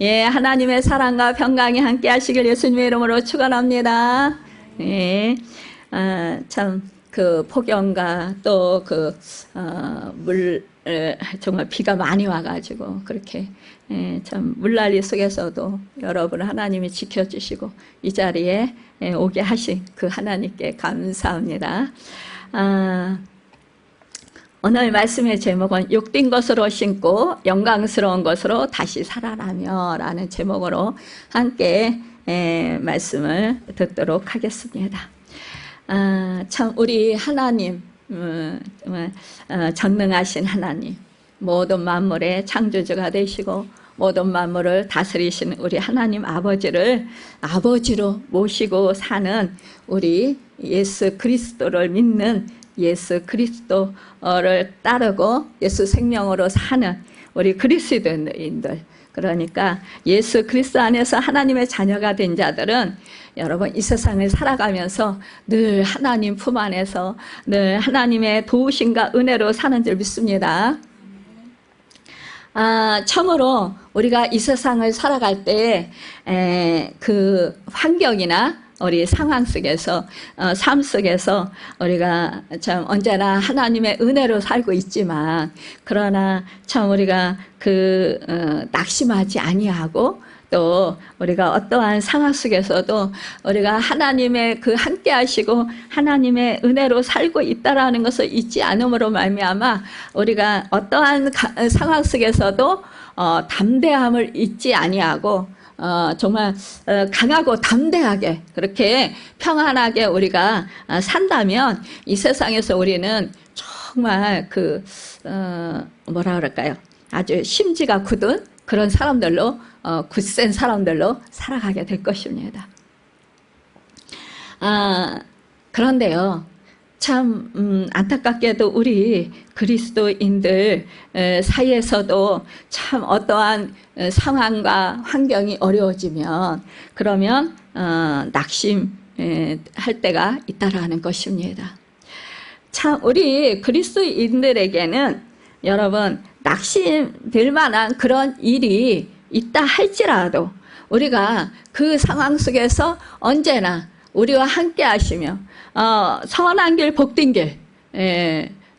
예, 하나님의 사랑과 평강이 함께 하시길 예수님의 이름으로 축원합니다. 예, 참, 그 폭염과 또 그, 정말 비가 많이 와가지고, 그렇게, 참, 물난리 속에서도 여러분 하나님이 지켜주시고, 이 자리에 오게 하신 그 하나님께 감사합니다. 오늘 말씀의 제목은 욕된 것으로 신고 영광스러운 것으로 다시 살아나며 라는 제목으로 함께 말씀을 듣도록 하겠습니다. 참 우리 하나님, 정말 전능하신 하나님, 모든 만물의 창조주가 되시고 모든 만물을 다스리신 우리 하나님 아버지를 아버지로 모시고 사는 우리 예수 그리스도를 믿는 예수 그리스도를 따르고 예수 생명으로 사는 우리 그리스도인들, 그러니까 예수 그리스도 안에서 하나님의 자녀가 된 자들은 여러분 이 세상을 살아가면서 늘 하나님 품 안에서 늘 하나님의 도우심과 은혜로 사는 줄 믿습니다. 참으로 우리가 이 세상을 살아갈 때 그 환경이나 우리 상황 속에서 삶 속에서 우리가 참 언제나 하나님의 은혜로 살고 있지만, 그러나 참 우리가 그 낙심하지 아니하고 또 우리가 어떠한 상황 속에서도 우리가 하나님의 그 함께 하시고 하나님의 은혜로 살고 있다라는 것을 잊지 않음으로 말미암아 우리가 어떠한 상황 속에서도 담대함을 잊지 아니하고 정말 강하고 담대하게 그렇게 평안하게 우리가 산다면 이 세상에서 우리는 정말 그 뭐라 그럴까요? 아주 심지가 굳은 그런 사람들로 굳센 사람들로 살아가게 될 것입니다. 그런데요, 참 안타깝게도 우리 그리스도인들 사이에서도 참 어떠한 상황과 환경이 어려워지면 그러면 낙심할 때가 있다라는 것입니다. 참 우리 그리스도인들에게는 여러분 낙심될 만한 그런 일이 있다 할지라도 우리가 그 상황 속에서 언제나 우리와 함께 하시며 선한 길, 복된 길,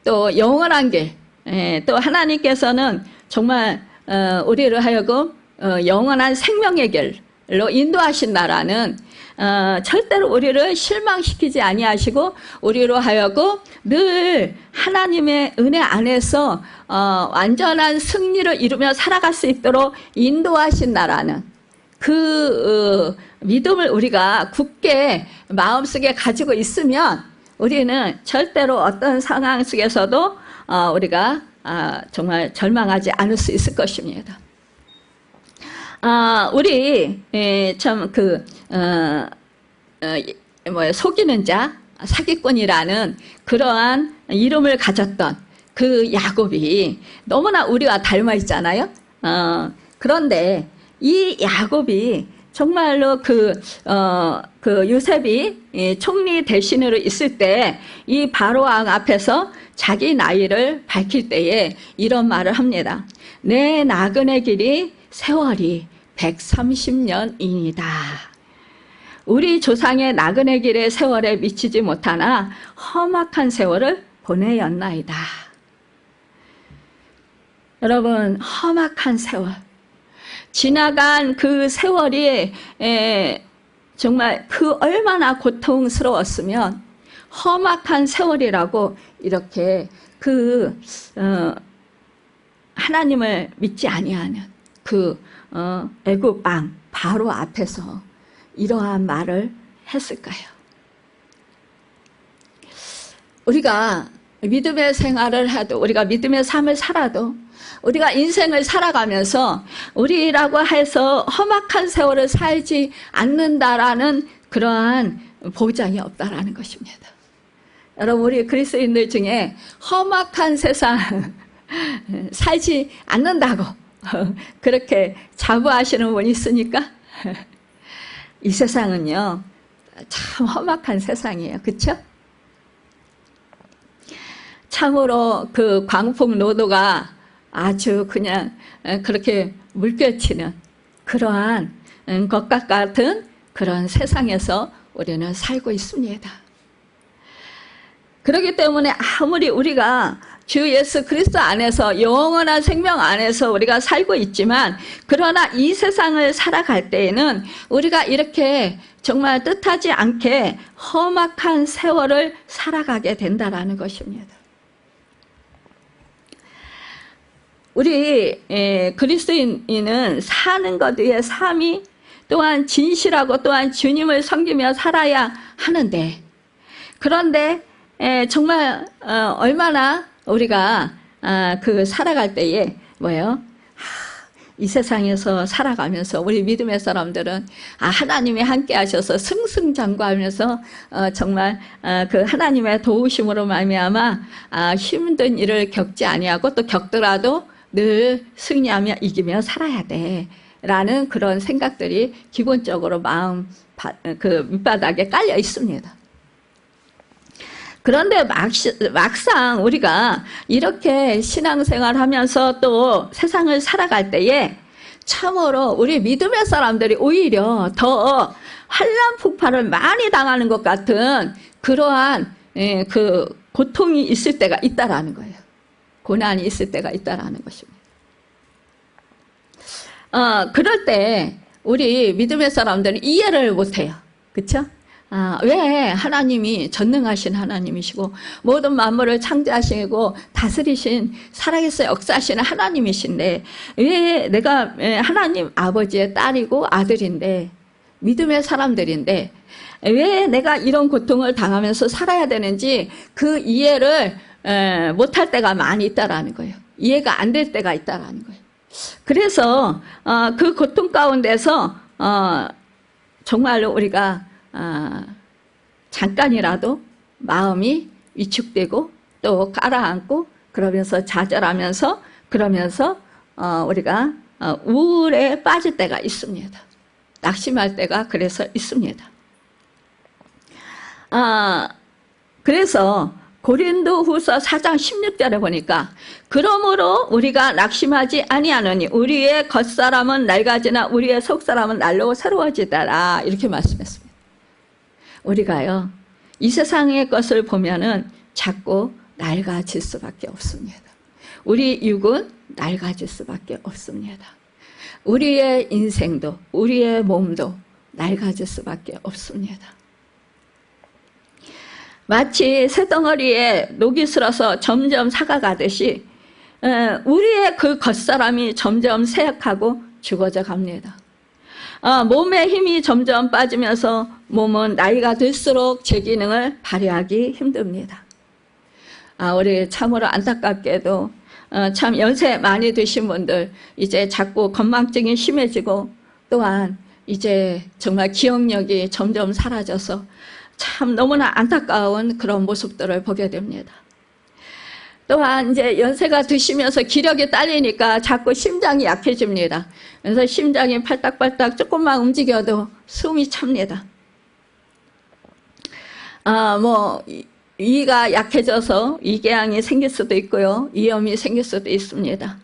또 영원한 길, 또 하나님께서는 정말 우리를 하여금 영원한 생명의 길로 인도하신다라는 절대로 우리를 실망시키지 아니하시고 우리로 하여금 늘 하나님의 은혜 안에서 완전한 승리를 이루며 살아갈 수 있도록 인도하신다라는 그 믿음을 우리가 굳게 마음속에 가지고 있으면 우리는 절대로 어떤 상황 속에서도 우리가 정말 절망하지 않을 수 있을 것입니다. 우리 참 그 속이는 자, 사기꾼이라는 그러한 이름을 가졌던 그 야곱이 너무나 우리와 닮아 있잖아요. 그런데 이 야곱이 정말로 그 요셉이 총리 대신으로 있을 때 이 바로왕 앞에서 자기 나이를 밝힐 때에 이런 말을 합니다. 내 나그네 길이 세월이 130년이니다. 우리 조상의 나그네 길의 세월에 미치지 못하나 험악한 세월을 보내었나이다. 여러분, 험악한 세월, 지나간 그 세월이 정말 그 얼마나 고통스러웠으면 험악한 세월이라고 이렇게 그 하나님을 믿지 아니하는 그 애굽 왕 바로 앞에서 이러한 말을 했을까요? 우리가 믿음의 생활을 해도, 우리가 믿음의 삶을 살아도, 우리가 인생을 살아가면서 우리라고 해서 험악한 세월을 살지 않는다라는 그러한 보장이 없다라는 것입니다. 여러분, 우리 그리스도인들 중에 험악한 세상 살지 않는다고 그렇게 자부하시는 분이 있으니까 이 세상은요 참 험악한 세상이에요. 그렇죠? 참으로 그 광풍노도가 아주 그냥 그렇게 물결치는 그러한 것과 같은 그런 세상에서 우리는 살고 있습니다. 그렇기 때문에 아무리 우리가 주 예수 그리스도 안에서 영원한 생명 안에서 우리가 살고 있지만, 그러나 이 세상을 살아갈 때에는 우리가 이렇게 정말 뜻하지 않게 험악한 세월을 살아가게 된다라는 것입니다. 우리 그리스도인은 사는 것 위에 삶이 또한 진실하고 또한 주님을 섬기며 살아야 하는데, 그런데 정말 얼마나 우리가 그 살아갈 때에 뭐예요? 이 세상에서 살아가면서 우리 믿음의 사람들은 하나님이 함께 하셔서 승승장구하면서 정말 그 하나님의 도우심으로 말미암아 힘든 일을 겪지 아니하고, 또 겪더라도 늘 승리하며 이기며 살아야 돼 라는 그런 생각들이 기본적으로 마음 그 밑바닥에 깔려 있습니다. 그런데 막상 우리가 이렇게 신앙생활 하면서 또 세상을 살아갈 때에 참으로 우리 믿음의 사람들이 오히려 더 환난 폭발을 많이 당하는 것 같은 그러한 그 고통이 있을 때가 있다라는 거예요. 고난이 있을 때가 있다라는 것입니다. 그럴 때 우리 믿음의 사람들은 이해를 못해요. 그렇죠? 왜 하나님이 전능하신 하나님이시고 모든 만물을 창조하시고 다스리신 살아계신 역사하시는 하나님이신데, 왜 내가 하나님 아버지의 딸이고 아들인데, 믿음의 사람들인데 왜 내가 이런 고통을 당하면서 살아야 되는지 그 이해를 못할 때가 많이 있다라는 거예요. 이해가 안 될 때가 있다라는 거예요. 그래서 그 고통 가운데서 정말로 우리가 잠깐이라도 마음이 위축되고 또 깔아앉고 그러면서 좌절하면서 그러면서 우리가 우울에 빠질 때가 있습니다. 낙심할 때가 그래서 있습니다. 그래서 고린도후서 4장 16절에 보니까, 그러므로 우리가 낙심하지 아니하노니 우리의 겉사람은 낡아지나 우리의 속사람은 날로 새로워지더라, 이렇게 말씀했습니다. 우리가요 이 세상의 것을 보면은 자꾸 낡아질 수밖에 없습니다. 우리 육은 낡아질 수밖에 없습니다. 우리의 인생도 우리의 몸도 낡아질 수밖에 없습니다. 마치 새덩어리에 녹이 슬어서 점점 사가가듯이 우리의 그 겉사람이 점점 쇠약하고 죽어져 갑니다. 몸의 힘이 점점 빠지면서 몸은 나이가 들수록 제 기능을 발휘하기 힘듭니다. 우리 참으로 안타깝게도 참 연세 많이 드신 분들 이제 자꾸 건망증이 심해지고, 또한 이제 정말 기억력이 점점 사라져서 참 너무나 안타까운 그런 모습들을 보게 됩니다. 또한 이제 연세가 드시면서 기력이 딸리니까 자꾸 심장이 약해집니다. 그래서 심장이 팔딱팔딱 조금만 움직여도 숨이 찹니다. 위가 약해져서 위궤양이 생길 수도 있고요, 위염이 생길 수도 있습니다.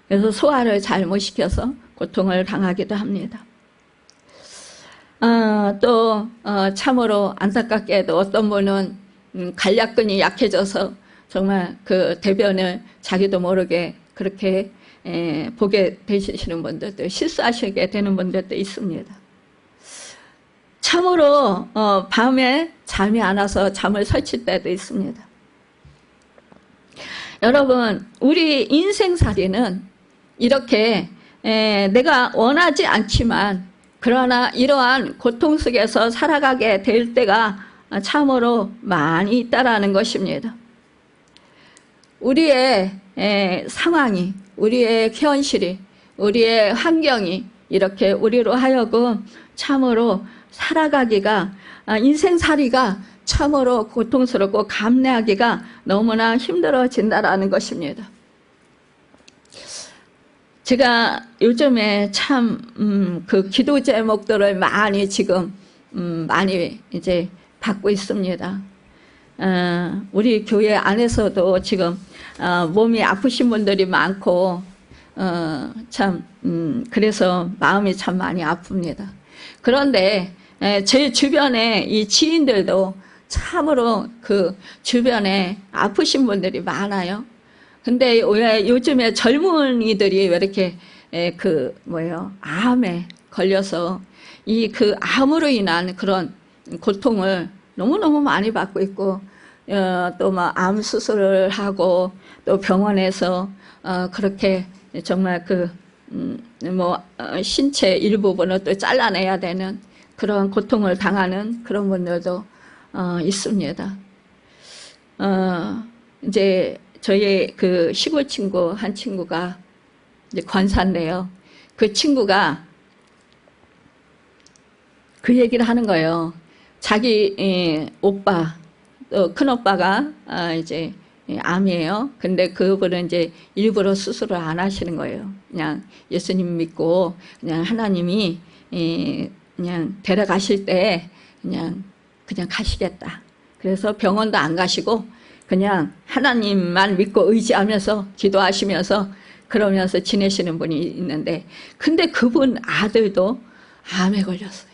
그래서 소화를 잘 못 시켜서 고통을 당하기도 합니다. 또 참으로 안타깝게도 어떤 분은 간략근이 약해져서 정말 그 대변을 자기도 모르게 그렇게 보게 되시는 분들도, 실수하시게 되는 분들도 있습니다. 참으로 밤에 잠이 안 와서 잠을 설칠 때도 있습니다. 여러분, 우리 인생살이는 이렇게 내가 원하지 않지만 그러나 이러한 고통 속에서 살아가게 될 때가 참으로 많이 있다라는 것입니다. 우리의 상황이, 우리의 현실이, 우리의 환경이 이렇게 우리로 하여금 참으로 살아가기가, 인생살이가 참으로 고통스럽고 감내하기가 너무나 힘들어진다라는 것입니다. 제가 요즘에 참 그 기도 제목들을 많이 지금 많이 이제 받고 있습니다. 우리 교회 안에서도 지금 몸이 아프신 분들이 많고, 그래서 마음이 참 많이 아픕니다. 그런데 제 주변에 이 지인들도 참으로 그 주변에 아프신 분들이 많아요. 근데 왜 요즘에 젊은이들이 왜 이렇게 암에 걸려서 이 그 암으로 인한 그런 고통을 너무너무 많이 받고 있고, 또 막 암 수술을 하고 또 병원에서 그렇게 정말 신체 일부분을 또 잘라내야 되는 그런 고통을 당하는 그런 분들도 있습니다. 이제 저희 그 시골 친구 한 친구가 이제 권사인데요. 그 친구가 그 얘기를 하는 거예요. 자기 오빠, 또 큰 오빠가 이제 암이에요. 근데 그분은 이제 일부러 수술을 안 하시는 거예요. 그냥 예수님 믿고 그냥 하나님이 그냥 데려가실 때 그냥 가시겠다. 그래서 병원도 안 가시고 그냥 하나님만 믿고 의지하면서 기도하시면서 그러면서 지내시는 분이 있는데, 근데 그분 아들도 암에 걸렸어요.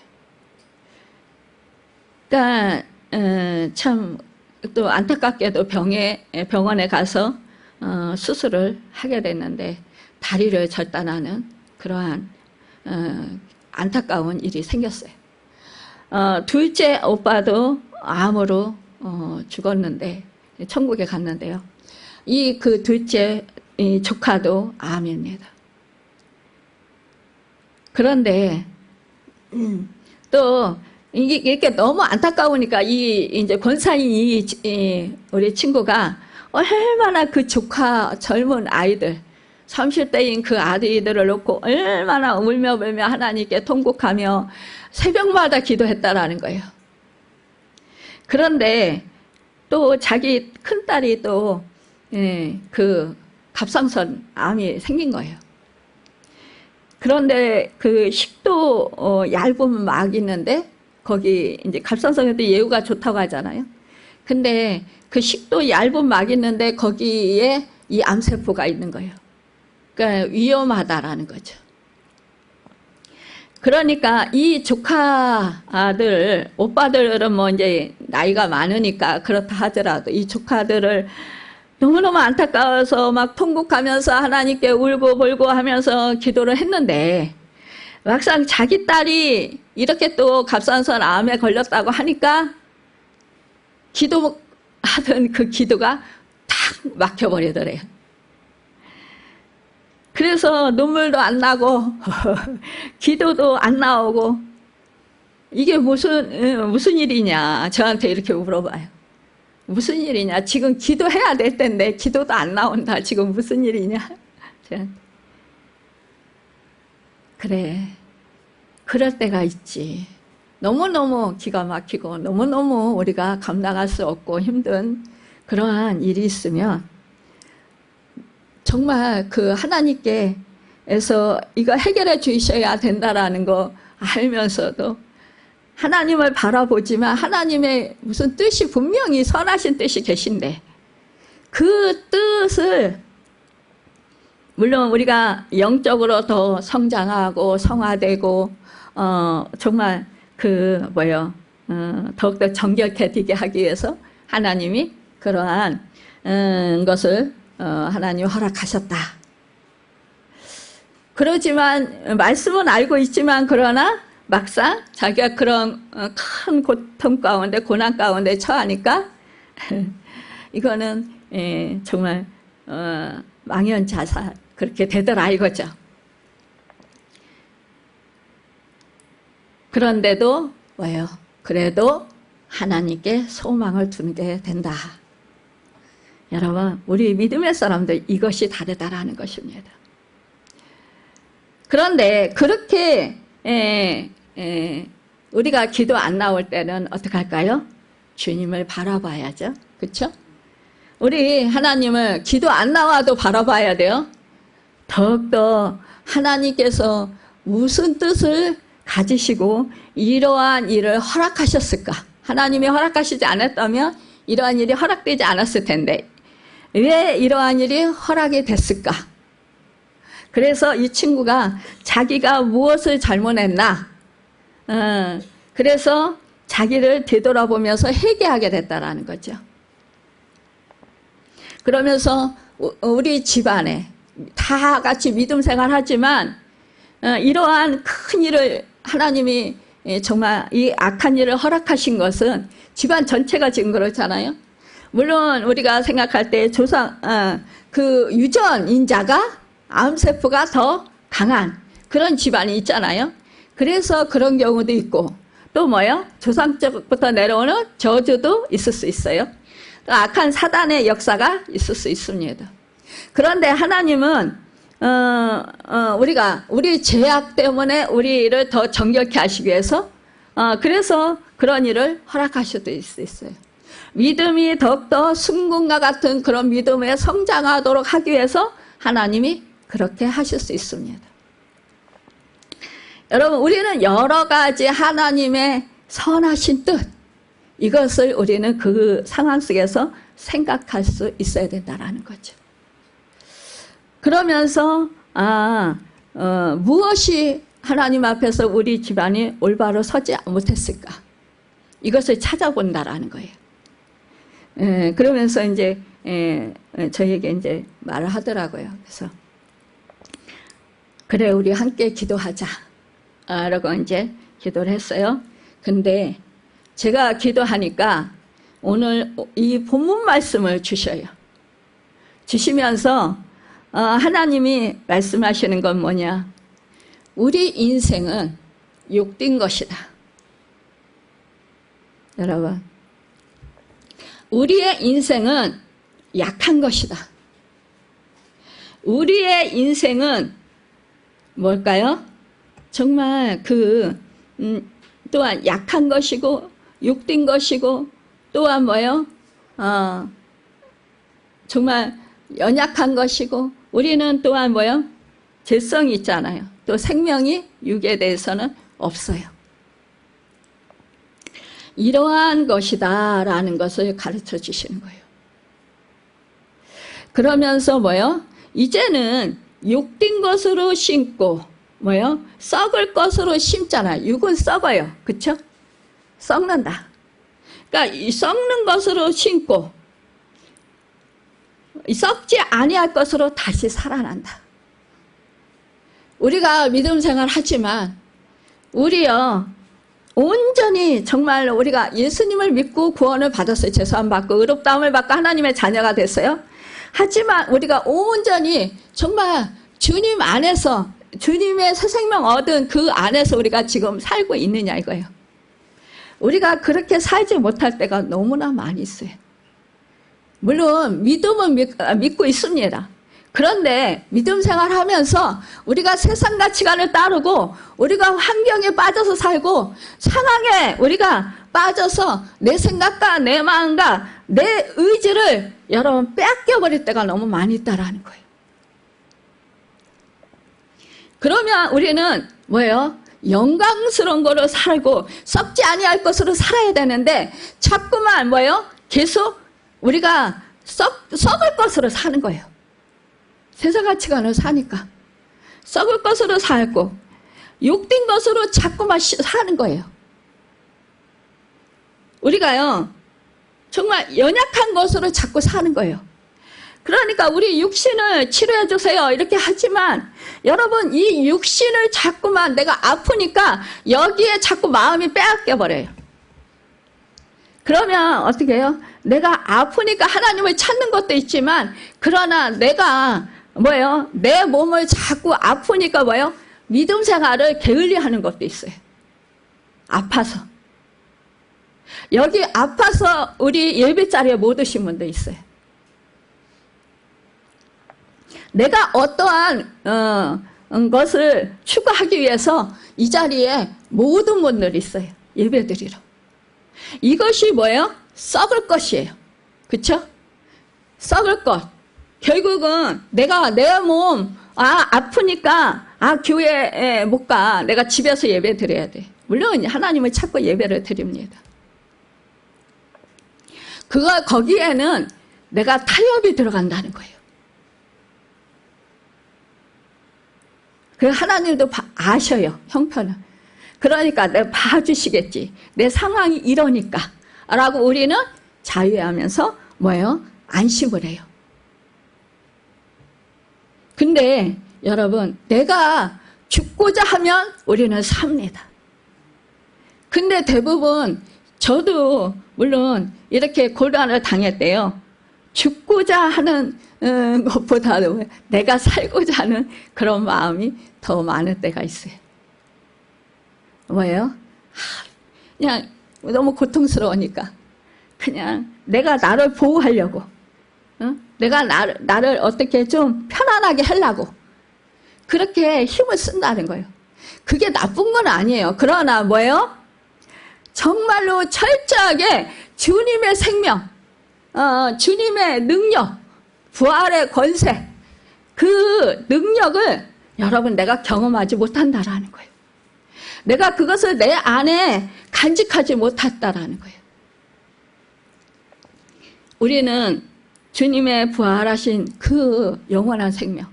그러니까 참 또 안타깝게도 병원에 가서 수술을 하게 됐는데 다리를 절단하는 그러한 안타까운 일이 생겼어요. 둘째 오빠도 암으로 죽었는데 천국에 갔는데요. 이 그 둘째 조카도 암입니다. 그런데 또 이게 너무 안타까우니까 이제 권사인 우리 친구가 얼마나 그 조카 젊은 아이들 30대인 그 아이들을 놓고 얼마나 울며 불며 하나님께 통곡하며 새벽마다 기도했다라는 거예요. 그런데 또 자기 큰딸이 또 그 갑상선 암이 생긴 거예요. 그런데 그 식도 얇은 막이 있는데 거기 이제 갑상선에도 예후가 좋다고 하잖아요. 근데 그 식도 얇은 막이 있는데 거기에 이 암세포가 있는 거예요. 그러니까 위험하다라는 거죠. 그러니까 이 조카들, 오빠들은 뭐 이제 나이가 많으니까 그렇다 하더라도 이 조카들을 너무너무 안타까워서 막 통곡하면서 하나님께 울고 불고 하면서 기도를 했는데, 막상 자기 딸이 이렇게 또 갑상선 암에 걸렸다고 하니까 기도하던 그 기도가 탁 막혀버리더래요. 그래서 눈물도 안 나고 기도도 안 나오고, 이게 무슨 일이냐 저한테 이렇게 물어봐요. 무슨 일이냐, 지금 기도해야 될 텐데 기도도 안 나온다, 지금 무슨 일이냐. 그래, 그럴 때가 있지. 너무너무 기가 막히고 너무너무 우리가 감당할 수 없고 힘든 그러한 일이 있으면 정말 그 하나님께서 이거 해결해 주셔야 된다라는 거 알면서도 하나님을 바라보지만 하나님의 무슨 뜻이 분명히 선하신 뜻이 계신데, 그 뜻을 물론 우리가 영적으로 더 성장하고 성화되고 정말 더욱더 정결해지게 하기 위해서 하나님이 그러한 것을 하나님 허락하셨다. 그러지만 말씀은 알고 있지만 그러나 막상 자기가 그런 큰 고통 가운데 고난 가운데 처하니까 이거는 정말 망연자살 그렇게 되더라 이거죠. 그런데도 뭐예요? 그래도 하나님께 소망을 두게 된다. 여러분, 우리 믿음의 사람들 이것이 다르다라는 것입니다. 그런데 그렇게 우리가 기도 안 나올 때는 어떻게 할까요? 주님을 바라봐야죠. 그렇죠? 우리 하나님을 기도 안 나와도 바라봐야 돼요. 더욱더 하나님께서 무슨 뜻을 가지시고 이러한 일을 허락하셨을까? 하나님이 허락하시지 않았다면 이러한 일이 허락되지 않았을 텐데 왜 이러한 일이 허락이 됐을까? 그래서 이 친구가 자기가 무엇을 잘못했나, 그래서 자기를 되돌아보면서 회개하게 됐다라는 거죠. 그러면서 우리 집안에 다 같이 믿음 생활하지만 이러한 큰 일을 하나님이 정말 이 악한 일을 허락하신 것은 집안 전체가 지금 그렇잖아요. 물론 우리가 생각할 때 그 유전인자가 암세포가 더 강한 그런 집안이 있잖아요. 그래서 그런 경우도 있고 또 뭐요? 조상적부터 내려오는 저주도 있을 수 있어요. 또 악한 사단의 역사가 있을 수 있습니다. 그런데 하나님은 우리가 우리 죄악 때문에 우리를 더 정결케 하시기 위해서 그래서 그런 일을 허락하실 수 있어요. 믿음이 더욱더 순금과 같은 그런 믿음에 성장하도록 하기 위해서 하나님이 그렇게 하실 수 있습니다. 여러분, 우리는 여러 가지 하나님의 선하신 뜻, 이것을 우리는 그 상황 속에서 생각할 수 있어야 된다는 거죠. 그러면서 무엇이 하나님 앞에서 우리 집안이 올바로 서지 못했을까? 이것을 찾아본다라는 거예요. 그러면서 이제 저에게 이제 말을 하더라고요. 그래서 그래, 우리 함께 기도하자. 라고 이제 기도를 했어요. 근데 제가 기도하니까 오늘 이 본문 말씀을 주셔요. 주시면서 하나님이 말씀하시는 건 뭐냐? 우리 인생은 욕된 것이다. 여러분, 우리의 인생은 약한 것이다. 우리의 인생은 뭘까요? 정말 또한 약한 것이고 욕된 것이고 또한 뭐요? 정말 연약한 것이고 우리는 또한 뭐요? 죄성이 있잖아요. 또 생명이 육에 대해서는 없어요. 이러한 것이다 라는 것을 가르쳐 주시는 거예요. 그러면서 뭐요? 이제는 욕된 것으로 심고 뭐요? 썩을 것으로 심잖아요. 육은 썩어요. 그쵸? 썩는다. 그러니까 이 썩는 것으로 심고 썩지 아니할 것으로 다시 살아난다. 우리가 믿음 생활 하지만 우리요 온전히 정말 우리가 예수님을 믿고 구원을 받았어요. 죄사함 받고 의롭다함을 받고 하나님의 자녀가 됐어요. 하지만 우리가 온전히 정말 주님 안에서 주님의 새 생명 얻은 그 안에서 우리가 지금 살고 있느냐 이거예요. 우리가 그렇게 살지 못할 때가 너무나 많이 있어요. 물론 믿음은 믿고 있습니다. 그런데 믿음 생활하면서 우리가 세상 가치관을 따르고 우리가 환경에 빠져서 살고 상황에 우리가 빠져서 내 생각과 내 마음과 내 의지를 여러분 빼앗겨버릴 때가 너무 많이 있다라는 거예요. 그러면 우리는 뭐예요? 영광스러운 거로 살고 썩지 아니할 것으로 살아야 되는데 자꾸만 뭐예요? 계속 우리가 썩을 것으로 사는 거예요. 세상 가치관을 사니까 썩을 것으로 살고 욕된 것으로 자꾸만 사는 거예요. 우리가요 정말 연약한 것으로 자꾸 사는 거예요. 그러니까 우리 육신을 치료해 주세요 이렇게 하지만 여러분 이 육신을 자꾸만 내가 아프니까 여기에 자꾸 마음이 빼앗겨 버려요. 그러면 어떻게 해요? 내가 아프니까 하나님을 찾는 것도 있지만 그러나 내가 뭐예요? 내 몸을 자꾸 아프니까 뭐예요? 믿음 생활을 게을리하는 것도 있어요. 아파서. 여기 아파서 우리 예배 자리에 못 오신 분도 있어요. 내가 어떠한 것을 추구하기 위해서 이 자리에 모든 분들이 있어요. 예배드리러. 이것이 뭐예요? 썩을 것이에요. 그쵸? 썩을 것. 결국은 내가 내 몸 아프니까 교회에 못 가. 내가 집에서 예배 드려야 돼. 물론 하나님을 찾고 예배를 드립니다. 거기에는 내가 타협이 들어간다는 거예요. 그 하나님도 아셔요, 형편을. 그러니까 내가 봐주시겠지. 내 상황이 이러니까. 라고 우리는 자유하면서 뭐예요? 안심을 해요. 근데 여러분, 내가 죽고자 하면 우리는 삽니다. 근데 대부분 저도 물론 이렇게 고난을 당했대요. 죽고자 하는 것보다도 내가 살고자 하는 그런 마음이 더 많을 때가 있어요. 뭐예요? 그냥 너무 고통스러우니까 그냥 내가 나를 보호하려고, 내가 나를 어떻게 좀 편안하게 하려고 그렇게 힘을 쓴다는 거예요. 그게 나쁜 건 아니에요. 그러나 뭐예요? 정말로 철저하게 주님의 생명, 주님의 능력, 부활의 권세, 그 능력을 여러분 내가 경험하지 못한다라는 거예요. 내가 그것을 내 안에 간직하지 못했다라는 거예요. 우리는 주님의 부활하신 그 영원한 생명,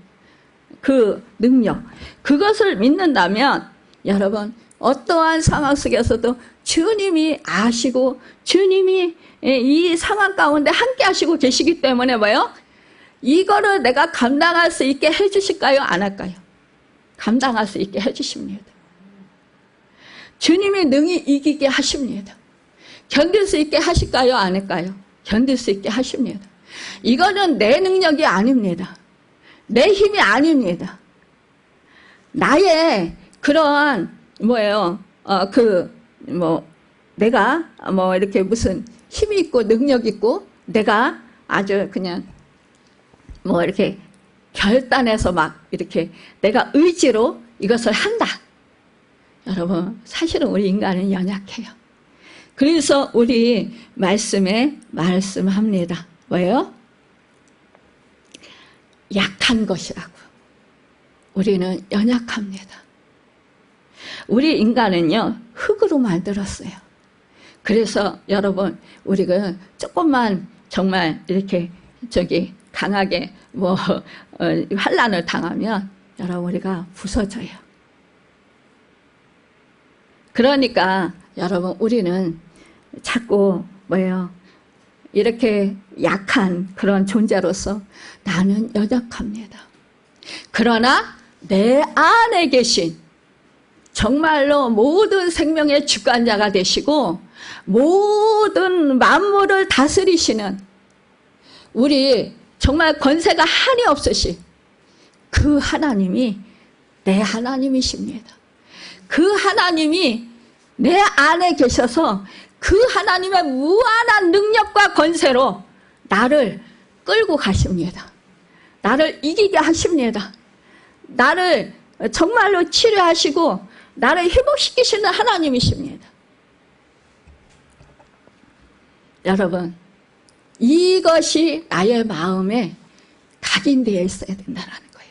그 능력, 그것을 믿는다면 여러분 어떠한 상황 속에서도 주님이 아시고 주님이 이 상황 가운데 함께 하시고 계시기 때문에 뭐예요? 이거를 내가 감당할 수 있게 해주실까요? 안 할까요? 감당할 수 있게 해주십니다. 주님이 능히 이기게 하십니다. 견딜 수 있게 하실까요? 안 할까요? 견딜 수 있게 하십니다. 이거는 내 능력이 아닙니다. 내 힘이 아닙니다. 나의 그러한 뭐예요? 내가 이렇게 무슨 힘이 있고 능력 있고 내가 아주 그냥 이렇게 결단해서 막 이렇게 내가 의지로 이것을 한다. 여러분 사실은 우리 인간은 연약해요. 그래서 우리 말씀에 말씀합니다. 뭐예요? 약한 것이라고. 우리는 연약합니다. 우리 인간은요 흙으로 만들었어요. 그래서 여러분 우리가 조금만 정말 이렇게 강하게 환난을 당하면 여러분 우리가 부서져요. 그러니까 여러분 우리는 자꾸 이렇게 약한 그런 존재로서 나는 연약합니다. 그러나 내 안에 계신 정말로 모든 생명의 주관자가 되시고 모든 만물을 다스리시는 우리 정말 권세가 한이 없으신 그 하나님이 내 하나님이십니다. 그 하나님이 내 안에 계셔서 그 하나님의 무한한 능력과 권세로 나를 끌고 가십니다. 나를 이기게 하십니다. 나를 정말로 치료하시고 나를 회복시키시는 하나님이십니다. 여러분 이것이 나의 마음에 각인되어 있어야 된다는 거예요.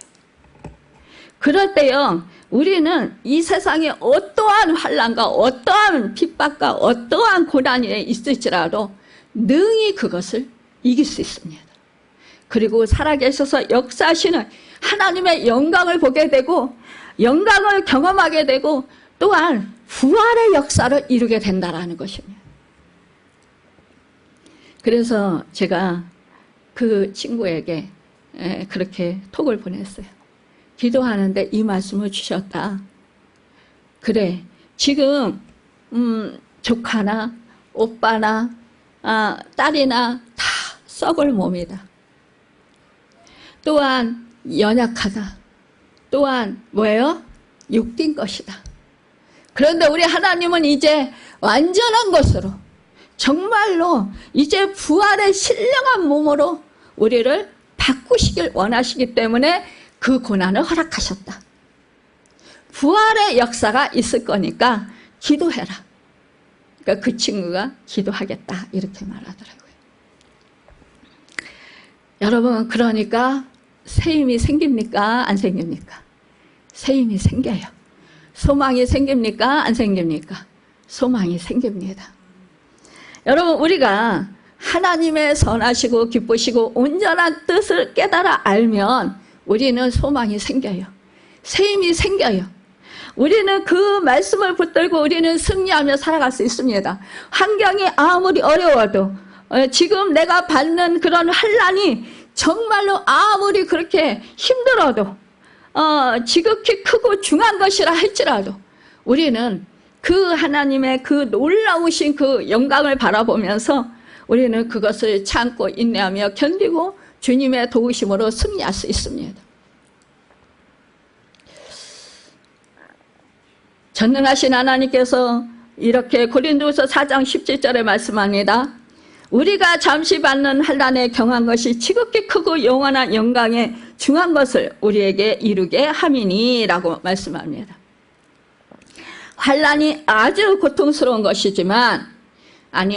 그럴 때요 우리는 이 세상에 어떠한 환난과 어떠한 핍박과 어떠한 고난이 있을지라도 능히 그것을 이길 수 있습니다. 그리고 살아계셔서 역사하시는 하나님의 영광을 보게 되고 영광을 경험하게 되고 또한 부활의 역사를 이루게 된다는 것입니다. 그래서 제가 그 친구에게 그렇게 톡을 보냈어요. 기도하는데 이 말씀을 주셨다. 그래 지금 조카나 오빠나 딸이나 다 썩을 몸이다. 또한 연약하다. 또한 뭐예요? 육된 것이다. 그런데 우리 하나님은 이제 완전한 것으로 정말로 이제 부활의 신령한 몸으로 우리를 바꾸시길 원하시기 때문에 그 고난을 허락하셨다. 부활의 역사가 있을 거니까 기도해라. 그러니까 그 친구가 기도하겠다 이렇게 말하더라고요. 여러분 그러니까 새 힘이 생깁니까? 안 생깁니까? 새 힘이 생겨요. 소망이 생깁니까? 안 생깁니까? 소망이 생깁니다. 여러분 우리가 하나님의 선하시고 기쁘시고 온전한 뜻을 깨달아 알면 우리는 소망이 생겨요. 새 힘이 생겨요. 우리는 그 말씀을 붙들고 우리는 승리하며 살아갈 수 있습니다. 환경이 아무리 어려워도 지금 내가 받는 그런 환난이 정말로 아무리 그렇게 힘들어도 지극히 크고 중한 것이라 할지라도 우리는 그 하나님의 그 놀라우신 그 영광을 바라보면서 우리는 그것을 참고 인내하며 견디고 주님의 도우심으로 승리할 수 있습니다. 전능하신 하나님께서 이렇게 고린도후서 4장 17절에 말씀합니다. 우리가 잠시 받는 환난에 경한 것이 지극히 크고 영원한 영광에 중한 것을 우리에게 이루게 함이니 라고 말씀합니다. 환난이 아주 고통스러운 것이지만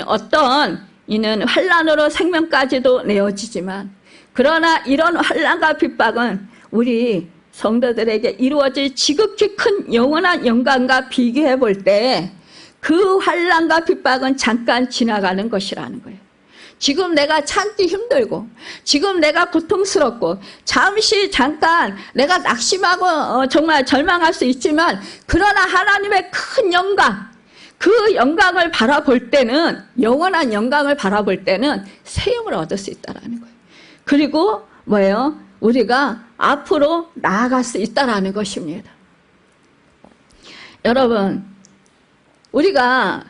어떤 이는 환난으로 생명까지도 내어지지만 그러나 이런 환난과 핍박은 우리 성도들에게 이루어질 지극히 큰 영원한 영광과 비교해 볼 때 그 환난과 핍박은 잠깐 지나가는 것이라는 거예요. 지금 내가 참기 힘들고 지금 내가 고통스럽고 잠깐 내가 낙심하고 정말 절망할 수 있지만 그러나 하나님의 큰 영광, 그 영광을 바라볼 때는 영원한 영광을 바라볼 때는 새 힘을 얻을 수 있다는 거예요. 그리고 뭐예요? 우리가 앞으로 나아갈 수 있다는 것입니다. 여러분, 우리가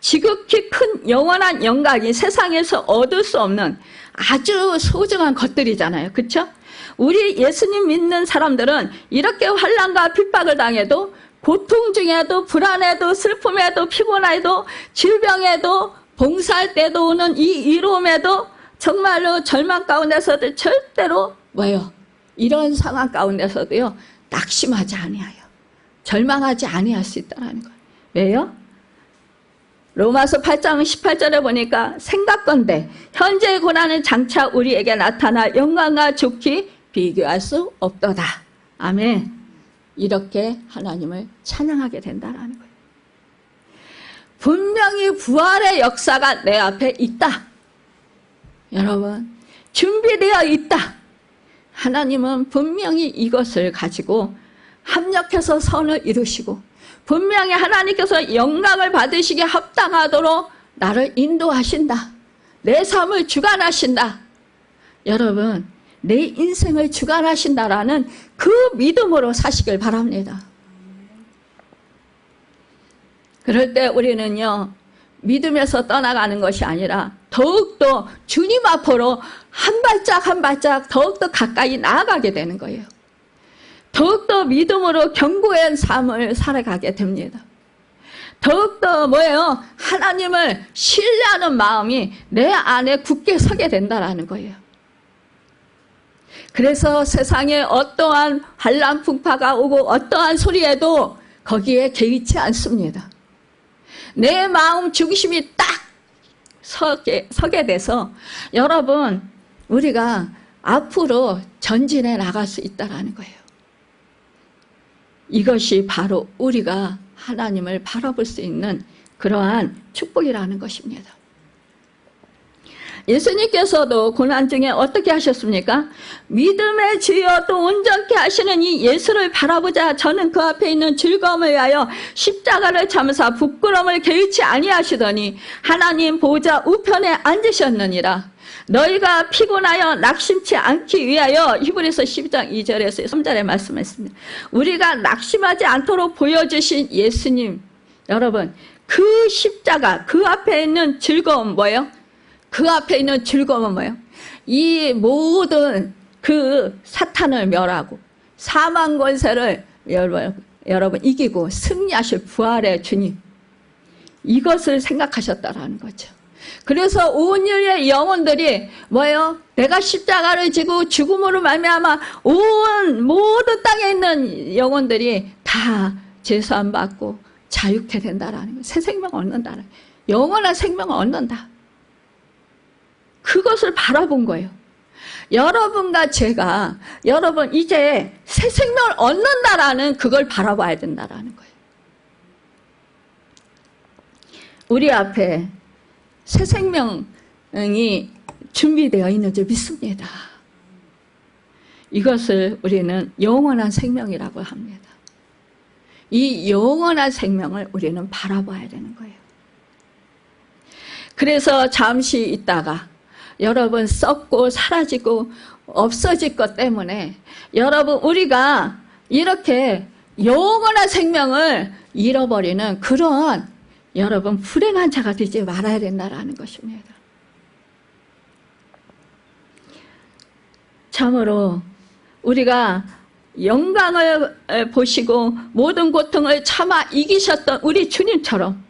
지극히 큰 영원한 영광이 세상에서 얻을 수 없는 아주 소중한 것들이잖아요. 그렇죠? 우리 예수님 믿는 사람들은 이렇게 환난과 핍박을 당해도 고통 중에도 불안해도 슬픔에도 피곤해도 질병에도 봉사할 때도 오는 이 이로움에도 정말로 절망 가운데서도 절대로 뭐예요? 이런 상황 가운데서도요 낙심하지 아니하여 절망하지 아니할 수 있다는 거예요. 왜요? 로마서 8장 18절에 보니까 생각건대 현재의 고난은 장차 우리에게 나타날 영광과 좋기 비교할 수 없도다. 아멘. 이렇게 하나님을 찬양하게 된다는 거예요. 분명히 부활의 역사가 내 앞에 있다. 여러분, 준비되어 있다. 하나님은 분명히 이것을 가지고 합력해서 선을 이루시고 분명히 하나님께서 영광을 받으시기에 합당하도록 나를 인도하신다. 내 삶을 주관하신다. 여러분, 내 인생을 주관하신다라는 그 믿음으로 사시길 바랍니다. 그럴 때 우리는요, 믿음에서 떠나가는 것이 아니라 더욱더 주님 앞으로 한 발짝 한 발짝 더욱더 가까이 나아가게 되는 거예요. 더욱더 믿음으로 견고한 삶을 살아가게 됩니다. 더욱더 뭐예요? 하나님을 신뢰하는 마음이 내 안에 굳게 서게 된다는 거예요. 그래서 세상에 어떠한 환난 풍파가 오고 어떠한 소리에도 거기에 개의치 않습니다. 내 마음 중심이 딱 서게 돼서 여러분 우리가 앞으로 전진해 나갈 수 있다는 거예요. 이것이 바로 우리가 하나님을 바라볼 수 있는 그러한 축복이라는 것입니다. 예수님께서도 고난 중에 어떻게 하셨습니까? 믿음의 주여 또 온전케 하시는 이 예수를 바라보자. 저는 그 앞에 있는 즐거움을 위하여 십자가를 참으사 부끄러움을 개의치 아니하시더니 하나님 보좌 우편에 앉으셨느니라. 너희가 피곤하여 낙심치 않기 위하여 히브리서 12장 2절에서 3절에 말씀했습니다. 우리가 낙심하지 않도록 보여주신 예수님, 여러분 그 십자가 그 앞에 있는 즐거움 뭐예요? 그 앞에 있는 즐거움은 뭐예요? 이 모든 그 사탄을 멸하고 사망 권세를 여러분 이기고 승리하실 부활의 주님, 이것을 생각하셨다라는 거죠. 그래서 온 인류의 영혼들이 뭐예요? 내가 십자가를 지고 죽음으로 말미암아 온 모든 땅에 있는 영혼들이 다 죄사함 받고 자유케 된다라는 거예요. 새 생명을 얻는다라는 거예요. 영원한 생명을 얻는다. 그것을 바라본 거예요. 여러분과 제가 여러분 이제 새 생명을 얻는다라는 그걸 바라봐야 된다라는 거예요. 우리 앞에 새 생명이 준비되어 있는 줄 믿습니다. 이것을 우리는 영원한 생명이라고 합니다. 이 영원한 생명을 우리는 바라봐야 되는 거예요. 그래서 잠시 있다가 여러분 썩고 사라지고 없어질 것 때문에 여러분 우리가 이렇게 영원한 생명을 잃어버리는 그런 여러분 불행한 자가 되지 말아야 된다는 것입니다. 참으로 우리가 영광을 보시고 모든 고통을 참아 이기셨던 우리 주님처럼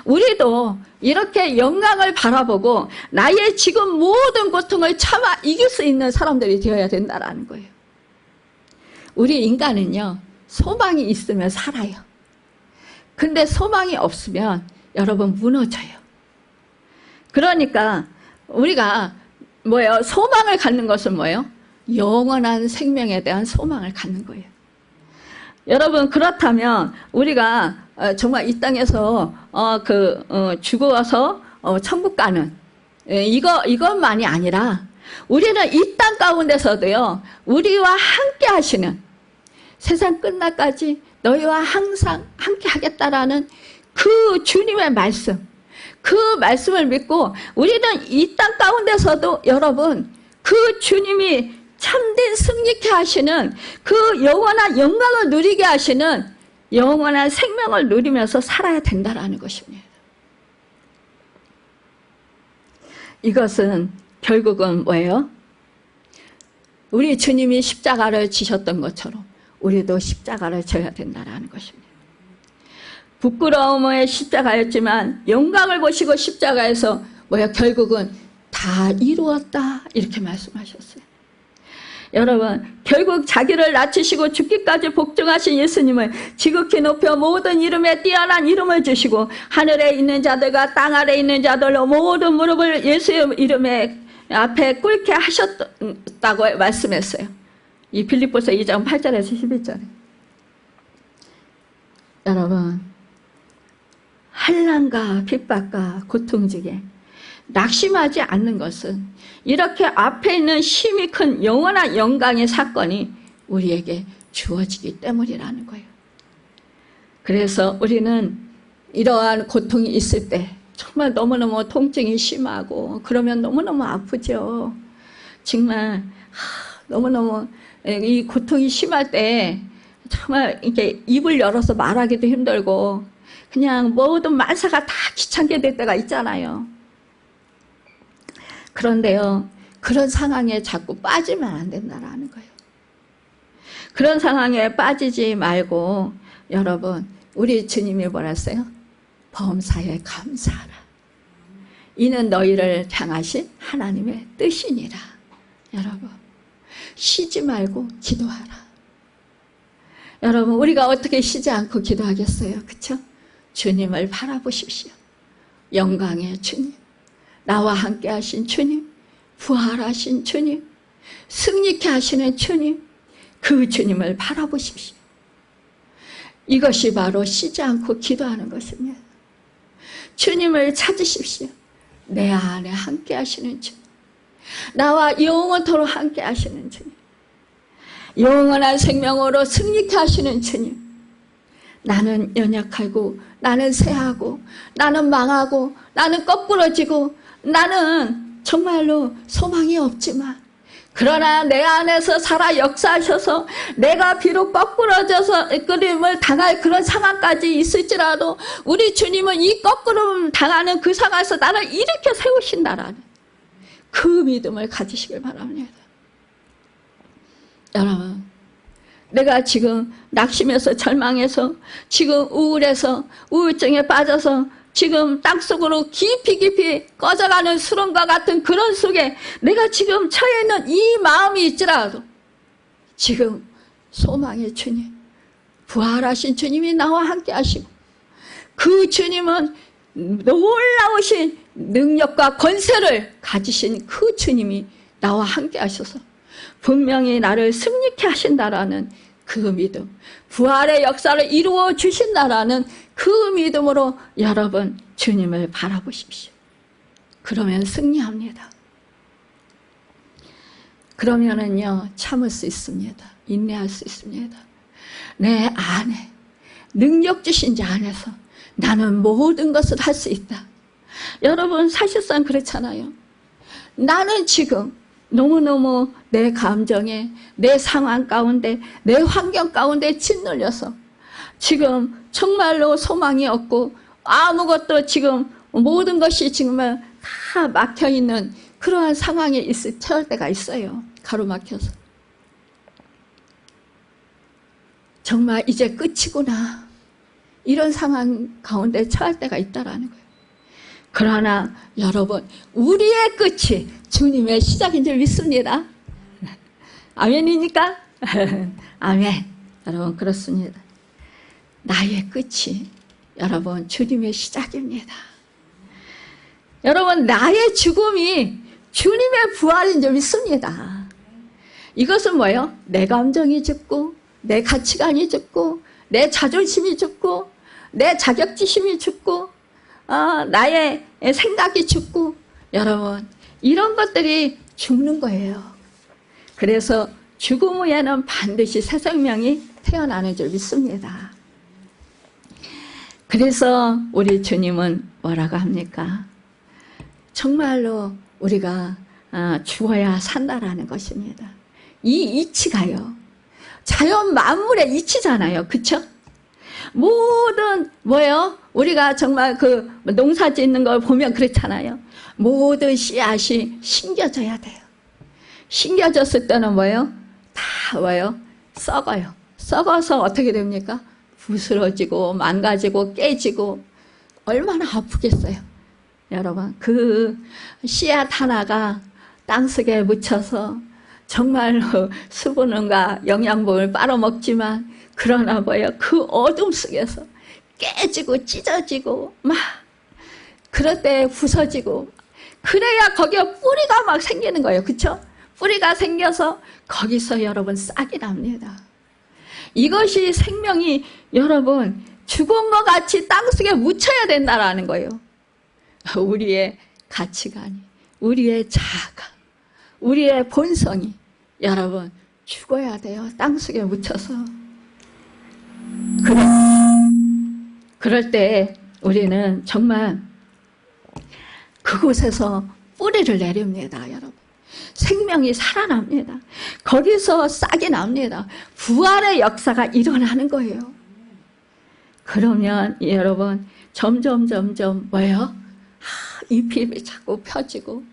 우리도 이렇게 영광을 바라보고 나의 지금 모든 고통을 참아 이길 수 있는 사람들이 되어야 된다는 거예요. 우리 인간은요, 소망이 있으면 살아요. 근데 소망이 없으면 여러분 무너져요. 그러니까 우리가 뭐예요? 소망을 갖는 것은 뭐예요? 영원한 생명에 대한 소망을 갖는 거예요. 여러분 그렇다면 우리가 정말 이 땅에서 죽어서 천국 가는 이것만이 아니라 우리는 이 땅 가운데서도요 우리와 함께 하시는 세상 끝날까지 너희와 항상 함께 하겠다라는 그 주님의 말씀, 그 말씀을 믿고 우리는 이 땅 가운데서도 여러분 그 주님이 참된 승리케 하시는 그 영원한 영광을 누리게 하시는 영원한 생명을 누리면서 살아야 된다는 것입니다. 이것은 결국은 뭐예요? 우리 주님이 십자가를 지셨던 것처럼 우리도 십자가를 져야 된다는 것입니다. 부끄러움의 십자가였지만 영광을 보시고 십자가에서 뭐야 결국은 다 이루었다 이렇게 말씀하셨어요. 여러분 결국 자기를 낮추시고 죽기까지 복종하신 예수님을 지극히 높여 모든 이름에 뛰어난 이름을 주시고 하늘에 있는 자들과 땅 아래 있는 자들로 모든 무릎을 예수의 이름에 앞에 꿇게 하셨다고 말씀했어요. 이 빌립보서 2장 8절에서 11절에. 여러분 환난과 핍박과 고통 중에 낙심하지 않는 것은 이렇게 앞에 있는 힘이 큰 영원한 영광의 사건이 우리에게 주어지기 때문이라는 거예요. 그래서 우리는 이러한 고통이 있을 때 정말 너무너무 통증이 심하고 그러면 너무너무 아프죠. 정말 너무너무 이 고통이 심할 때 정말 이렇게 입을 열어서 말하기도 힘들고 그냥 모든 만사가 다 귀찮게 될 때가 있잖아요. 그런데요, 그런 상황에 자꾸 빠지면 안 된다는 거예요. 그런 상황에 빠지지 말고 여러분 우리 주님이 뭐라 했어요? 범사에 감사하라. 이는 너희를 향하신 하나님의 뜻이니라. 여러분 쉬지 말고 기도하라. 여러분 우리가 어떻게 쉬지 않고 기도하겠어요? 그렇죠? 주님을 바라보십시오. 영광의 주님, 나와 함께 하신 주님, 부활하신 주님, 승리케 하시는 주님, 그 주님을 바라보십시오. 이것이 바로 쉬지 않고 기도하는 것입니다. 주님을 찾으십시오. 내 안에 함께 하시는 주님, 나와 영원토록 함께 하시는 주님, 영원한 생명으로 승리케 하시는 주님. 나는 연약하고 나는 쇠하고 나는 망하고 나는 거꾸러지고 나는 정말로 소망이 없지만 그러나 내 안에서 살아 역사하셔서 내가 비록 거꾸러져서 이끌림을 당할 그런 상황까지 있을지라도 우리 주님은 이 거꾸름 당하는 그 상황에서 나를 일으켜 세우신다라는 그 믿음을 가지시길 바랍니다. 여러분 내가 지금 낙심해서 절망해서 지금 우울해서 우울증에 빠져서 지금 땅속으로 깊이 꺼져가는 수렁과 같은 그런 속에 내가 지금 처해 있는 이 마음이 있지라도 지금 소망의 주님, 부활하신 주님이 나와 함께 하시고 그 주님은 놀라우신 능력과 권세를 가지신 그 주님이 나와 함께 하셔서 분명히 나를 승리케 하신다라는 그 믿음, 부활의 역사를 이루어 주신다라는 그 믿음으로 여러분 주님을 바라보십시오. 그러면 승리합니다. 그러면은요, 참을 수 있습니다. 인내할 수 있습니다. 내 안에 능력 주신 자 안에서 나는 모든 것을 할 수 있다. 여러분, 사실상 그렇잖아요. 나는 지금 너무너무 내 감정에, 내 상황 가운데, 내 환경 가운데 짓눌려서 지금 정말로 소망이 없고 아무것도 지금 모든 것이 정말 다 막혀있는 그러한 상황에 처할 때가 있어요. 가로막혀서. 정말 이제 끝이구나. 이런 상황 가운데 처할 때가 있다라는 거예요. 그러나 여러분, 우리의 끝이 주님의 시작인 줄 믿습니다. 아멘입니까? 아멘. 여러분, 그렇습니다. 나의 끝이 여러분 주님의 시작입니다. 여러분, 나의 죽음이 주님의 부활인 줄 믿습니다. 이것은 뭐예요? 내 감정이 죽고, 내 가치관이 죽고, 내 자존심이 죽고, 내 자격지심이 죽고, 나의 생각이 죽고, 여러분, 이런 것들이 죽는 거예요. 그래서 죽음 후에는 반드시 새 생명이 태어나는 줄 믿습니다. 그래서 우리 주님은 뭐라고 합니까? 정말로 우리가 죽어야 산다라는 것입니다. 이 이치가요, 자연 만물의 이치잖아요. 그쵸? 모든 뭐예요? 우리가 정말 그 농사 짓는 걸 보면 그렇잖아요. 모든 씨앗이 심겨져야 돼요. 심겨졌을 때는 뭐예요? 다 뭐예요? 썩어요. 썩어서 어떻게 됩니까? 부스러지고 망가지고 깨지고 얼마나 아프겠어요. 여러분, 그 씨앗 하나가 땅속에 묻혀서 정말로 수분과 영양분을 빨아먹지만, 그러나 뭐예요? 그 어둠 속에서 깨지고 찢어지고 막 그럴 때 부서지고, 그래야 거기에 뿌리가 막 생기는 거예요. 그렇죠? 뿌리가 생겨서 거기서 여러분 싹이 납니다. 이것이 생명이 여러분 죽은 것 같이 땅속에 묻혀야 된다라는 거예요. 우리의 가치관이, 우리의 자아가, 우리의 본성이 여러분 죽어야 돼요. 땅속에 묻혀서. 그럴 때 우리는 정말 그곳에서 뿌리를 내립니다. 여러분, 생명이 살아납니다. 거기서 싹이 납니다. 부활의 역사가 일어나는 거예요. 그러면 여러분 점점 뭐예요? 잎이 자꾸 펴지고,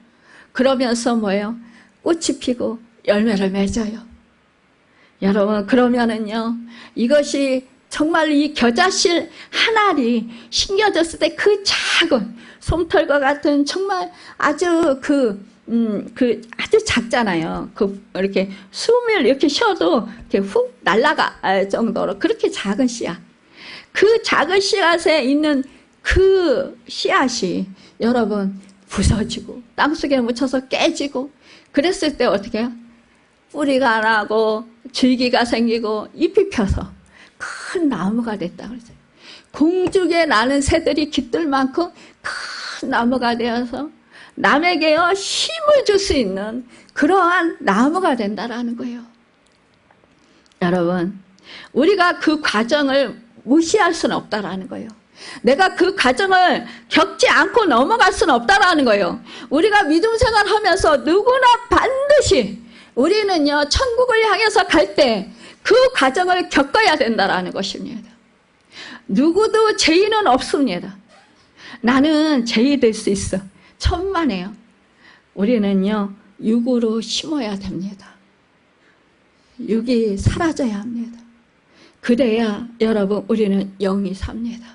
그러면서 뭐예요? 꽃이 피고 열매를 맺어요. 여러분, 그러면은요, 이것이 정말 이 겨자씨 한 알이 심겨졌을 때 그 작은 솜털과 같은 정말 아주 아주 작잖아요. 이렇게 숨을 이렇게 쉬어도 이렇게 훅 날아갈 정도로 그렇게 작은 씨앗. 그 작은 씨앗에 있는 그 씨앗이 여러분 부서지고 땅속에 묻혀서 깨지고, 그랬을 때 어떻게 해요? 뿌리가 나고 줄기가 생기고 잎이 펴서 큰 나무가 됐다 그러죠. 공중에 나는 새들이 깃들 만큼 큰 나무가 되어서 남에게요 힘을 줄 수 있는 그러한 나무가 된다라는 거예요. 여러분, 우리가 그 과정을 무시할 수는 없다라는 거예요. 내가 그 과정을 겪지 않고 넘어갈 수는 없다라는 거예요. 우리가 믿음 생활하면서 누구나 반드시 우리는요 천국을 향해서 갈 때 그 과정을 겪어야 된다라는 것입니다. 누구도 죄인은 없습니다. 나는 죄인 될 수 있어. 천만에요. 우리는요 육으로 심어야 됩니다. 육이 사라져야 합니다. 그래야 여러분 우리는 영이 삽니다.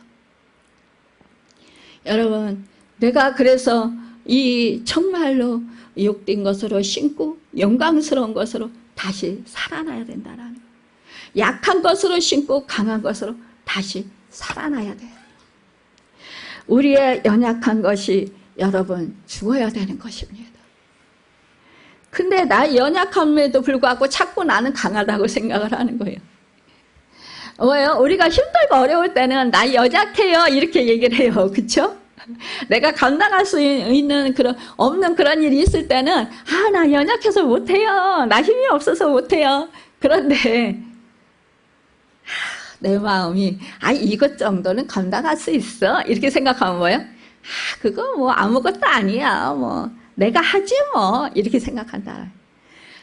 여러분, 내가 그래서 이 정말로 욕된 것으로 심고 영광스러운 것으로 다시 살아나야 된다라는 거예요. 약한 것으로 심고 강한 것으로 다시 살아나야 돼요. 우리의 연약한 것이 여러분 죽어야 되는 것입니다. 근데 나 연약함에도 불구하고 자꾸 나는 강하다고 생각을 하는 거예요. 왜요? 우리가 힘들고 어려울 때는 나 연약해요 이렇게 얘기를 해요. 그렇죠? 내가 감당할 수 있는 그런 없는 그런 일이 있을 때는 나 연약해서 못해요. 나 힘이 없어서 못해요. 그런데 내 마음이 이것 정도는 감당할 수 있어 이렇게 생각하면 뭐예요? 그거 뭐 아무것도 아니야. 뭐 내가 하지 뭐 이렇게 생각한다.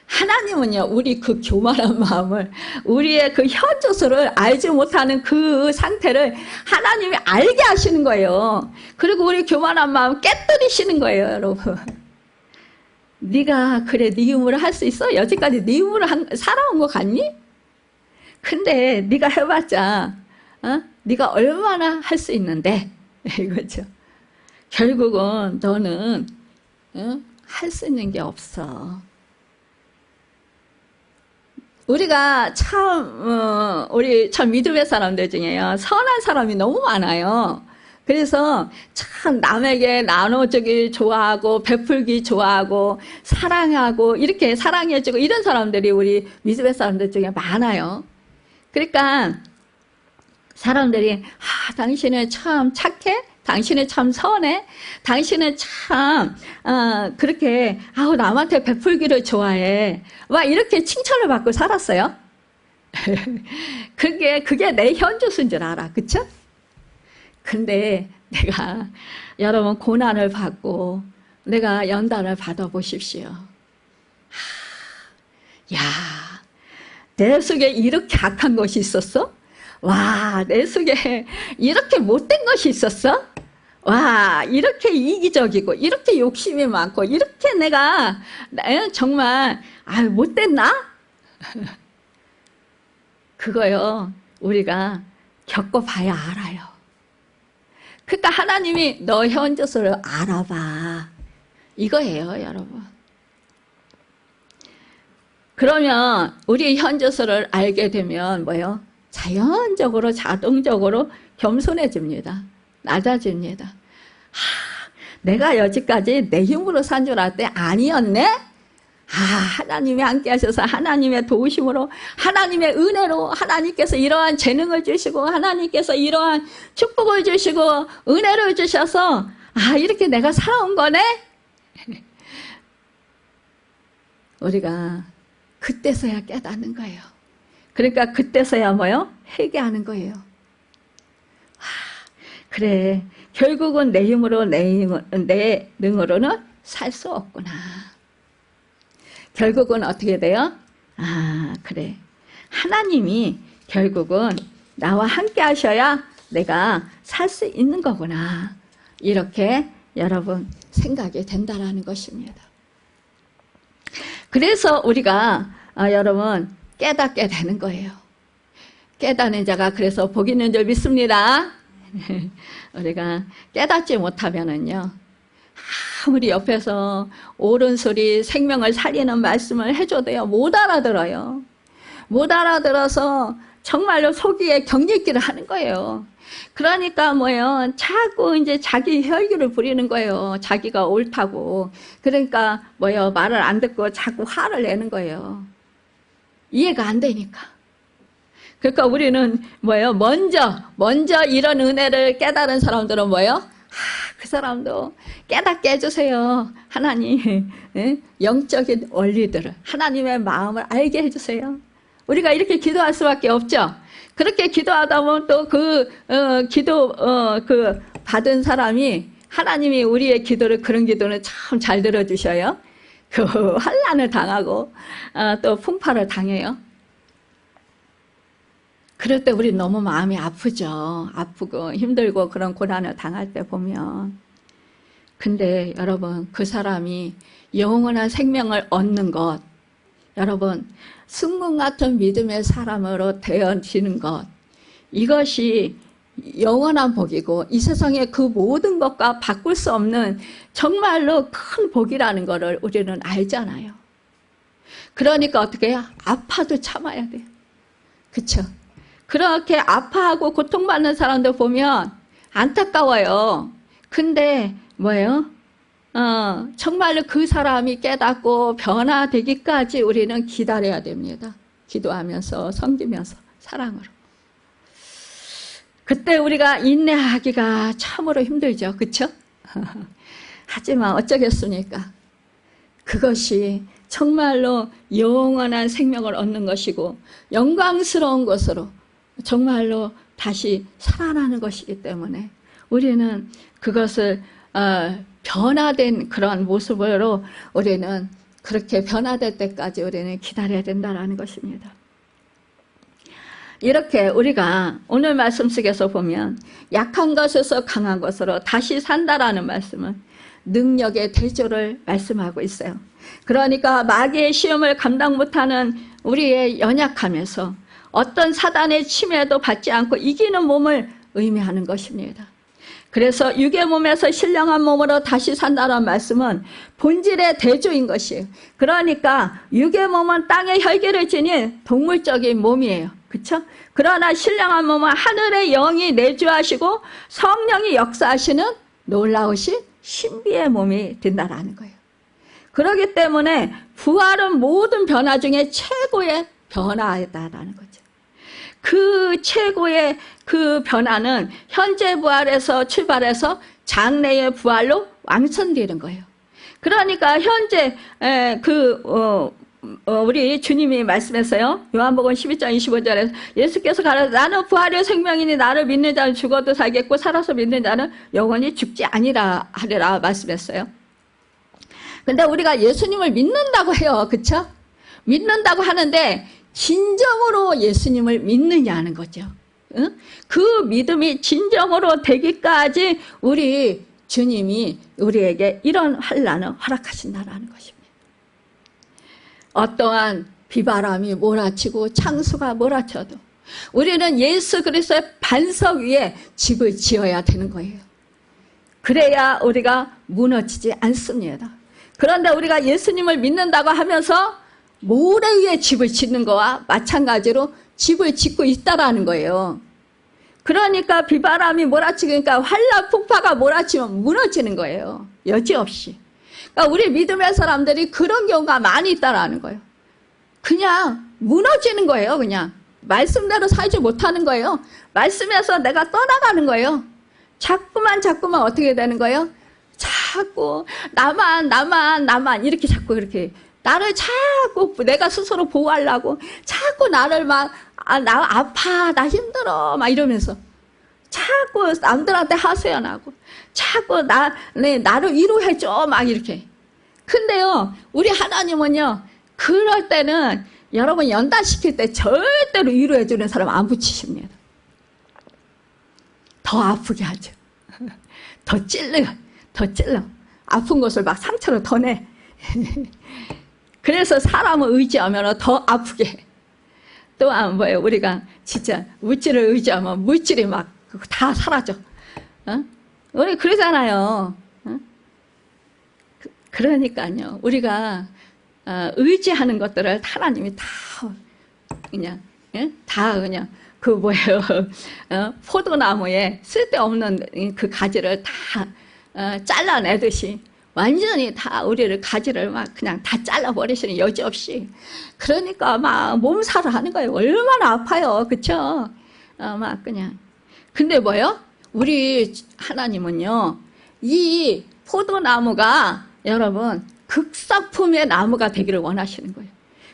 하나님은요, 우리 그 교만한 마음을, 우리의 그 현저수를 알지 못하는 그 상태를 하나님이 알게 하시는 거예요. 그리고 우리 교만한 마음 깨뜨리시는 거예요, 여러분. 네가 그래 네 힘으로 할 수 있어? 여지까지 네 힘으로 살아온 거 같니? 근데 네가 해봤자 네가 얼마나 할 수 있는데 이거죠. 결국은 너는 할 수 있는 게 없어. 우리가 우리 참 믿음의 사람들 중에요, 선한 사람이 너무 많아요. 그래서 참 남에게 나눠주기 좋아하고 베풀기 좋아하고 사랑하고 이렇게 사랑해주고 이런 사람들이 우리 믿음의 사람들 중에 많아요. 그러니까 사람들이 당신은 참 착해? 당신은 참 선해? 당신은 참 그렇게 남한테 베풀기를 좋아해. 막 이렇게 칭찬을 받고 살았어요. 그게 내 현주소인 줄 알아. 그쵸? 근데 내가 여러분 고난을 받고 내가 연단을 받아보십시오. 야, 내 속에 이렇게 악한 것이 있었어? 와, 내 속에 이렇게 못된 것이 있었어? 와, 이렇게 이기적이고 이렇게 욕심이 많고 이렇게 내가 정말 못됐나? 그거요, 우리가 겪어봐야 알아요. 그러니까 하나님이 너 현저서를 알아봐 이거예요, 여러분. 그러면 우리 현저서를 알게 되면 뭐예요? 자연적으로 자동적으로 겸손해집니다. 낮아집니다. 내가 여지까지 내 힘으로 산 줄 알았더니 아니었네? 하나님이 함께 하셔서 하나님의 도우심으로 하나님의 은혜로 하나님께서 이러한 재능을 주시고 하나님께서 이러한 축복을 주시고 은혜를 주셔서 이렇게 내가 살아온 거네? 우리가 그때서야 깨닫는 거예요. 그러니까 그때서야 뭐요? 회개하는 거예요. 그래, 결국은 내 힘으로 내 능으로는 살 수 없구나. 결국은 어떻게 돼요? 그래, 하나님이 결국은 나와 함께 하셔야 내가 살 수 있는 거구나. 이렇게 여러분 생각이 된다라는 것입니다. 그래서 우리가 여러분 깨닫게 되는 거예요. 깨닫는 자가 그래서 복 있는 줄 믿습니다. 우리가 깨닫지 못하면은요, 아무리 옆에서 옳은 소리 생명을 살리는 말씀을 해줘도요 못 알아들어요. 못 알아들어서 정말로 속이에 경직기를 하는 거예요. 그러니까 뭐예요? 자꾸 이제 자기 혈기를 부리는 거예요. 자기가 옳다고. 그러니까 뭐예요? 말을 안 듣고 자꾸 화를 내는 거예요. 이해가 안 되니까. 그러니까 우리는 뭐예요? 먼저 이런 은혜를 깨달은 사람들은 뭐예요? 그 사람도 깨닫게 해주세요. 하나님, 영적인 원리들을, 하나님의 마음을 알게 해주세요. 우리가 이렇게 기도할 수밖에 없죠. 그렇게 기도하다 보면 또 그 받은 사람이 하나님이 우리의 기도를, 그런 기도는 참 잘 들어주셔요. 그 환난을 당하고 또 풍파를 당해요. 그럴 때 우리 너무 마음이 아프죠. 아프고 힘들고 그런 고난을 당할 때 보면. 근데 여러분, 그 사람이 영원한 생명을 얻는 것, 여러분 승문 같은 믿음의 사람으로 되어지는 것, 이것이 영원한 복이고 이 세상의 그 모든 것과 바꿀 수 없는 정말로 큰 복이라는 것을 우리는 알잖아요. 그러니까 어떻게 해요? 아파도 참아야 돼요. 그렇죠? 그렇게 아파하고 고통받는 사람들 보면 안타까워요. 근데 뭐예요? 정말로 그 사람이 깨닫고 변화되기까지 우리는 기다려야 됩니다. 기도하면서, 섬기면서, 사랑으로. 그때 우리가 인내하기가 참으로 힘들죠. 그렇죠? 하지만 어쩌겠습니까? 그것이 정말로 영원한 생명을 얻는 것이고 영광스러운 것으로 정말로 다시 살아나는 것이기 때문에 우리는 그것을 변화된 그런 모습으로 우리는 그렇게 변화될 때까지 우리는 기다려야 된다는 것입니다. 이렇게 우리가 오늘 말씀 속에서 보면 약한 것에서 강한 것으로 다시 산다라는 말씀은 능력의 대조를 말씀하고 있어요. 그러니까 마귀의 시험을 감당 못하는 우리의 연약함에서 어떤 사단의 침해도 받지 않고 이기는 몸을 의미하는 것입니다. 그래서 육의 몸에서 신령한 몸으로 다시 산다는 말씀은 본질의 대조인 것이에요. 그러니까 육의 몸은 땅의 혈기를 지닌 동물적인 몸이에요. 그렇죠? 그러나 신령한 몸은 하늘의 영이 내주하시고 성령이 역사하시는 놀라우신 신비의 몸이 된다는 거예요. 그렇기 때문에 부활은 모든 변화 중에 최고의 변화다라는 거죠. 그 최고의 그 변화는 현재 부활에서 출발해서 장래의 부활로 완성되는 거예요. 그러니까 현재 우리 주님이 말씀했어요. 요한복음 12장 25절에 예수께서 가라사대 나는 부활의 생명이니 나를 믿는 자는 죽어도 살겠고 살아서 믿는 자는 영원히 죽지 아니라 하리라 말씀했어요. 근데 우리가 예수님을 믿는다고 해요. 그렇죠? 믿는다고 하는데 진정으로 예수님을 믿느냐는 거죠. 응? 그 믿음이 진정으로 되기까지 우리 주님이 우리에게 이런 환난을 허락하신다는 것입니다. 어떠한 비바람이 몰아치고 창수가 몰아쳐도 우리는 예수 그리스도의 반석 위에 집을 지어야 되는 거예요. 그래야 우리가 무너지지 않습니다. 그런데 우리가 예수님을 믿는다고 하면서 모래 위에 집을 짓는 거와 마찬가지로 집을 짓고 있다라는 거예요. 그러니까 비바람이 몰아치니까 환난 풍파가 몰아치면 무너지는 거예요. 여지없이. 그러니까 우리 믿음의 사람들이 그런 경우가 많이 있다라는 거예요. 그냥 무너지는 거예요. 그냥 말씀대로 살지 못하는 거예요. 말씀에서 내가 떠나가는 거예요. 자꾸만 어떻게 되는 거예요? 자꾸 나만 이렇게 자꾸 이렇게 나를 자꾸 내가 스스로 보호하려고 자꾸 나를 막 나 아파 나 힘들어 막 이러면서 자꾸 남들한테 하소연하고 자꾸 나를 위로해줘 막 이렇게. 근데요 우리 하나님은요 그럴 때는 여러분 연단시킬 때 절대로 위로해주는 사람 안 붙이십니다. 더 아프게 하죠. 더 찔러 아픈 것을 막 상처로 더 내. 그래서 사람을 의지하면 더 아프게 해. 또한 뭐예요? 우리가 진짜 물질을 의지하면 물질이 막 다 사라져. 우리 그러잖아요. 그러니까요. 우리가 의지하는 것들을 하나님이 다 그냥 그 뭐예요? 포도나무에 쓸데없는 그 가지를 다 잘라내듯이 완전히 다 우리를 가지를 막 그냥 다 잘라버리시는 여지없이. 그러니까 막 몸살을 하는 거예요. 얼마나 아파요. 그쵸? 막 그냥. 근데 뭐요? 우리 하나님은요, 이 포도나무가 여러분 극상품의 나무가 되기를 원하시는 거예요.